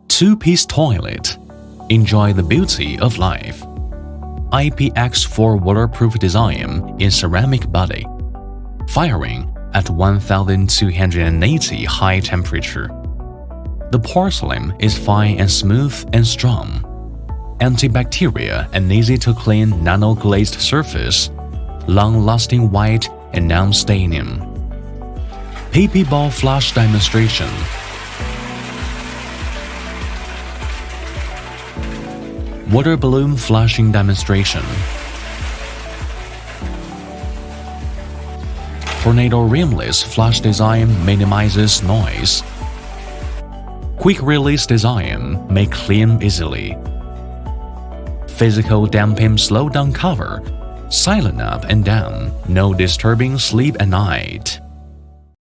Two-piece toilet. Enjoy the beauty of life. IPX4 waterproof design in ceramic body. Firing at 1280 high temperature. The porcelain is fine and smooth and strong. Antibacterial and easy to clean nano-glazed surface. Long-lasting white and non-staining. PP ball flush demonstration. Water balloon flushing demonstration. Tornado rimless flush design minimizes noise. Quick release design may clean easily. Physical damping slow down cover. Silent up and down, no disturbing sleep at night.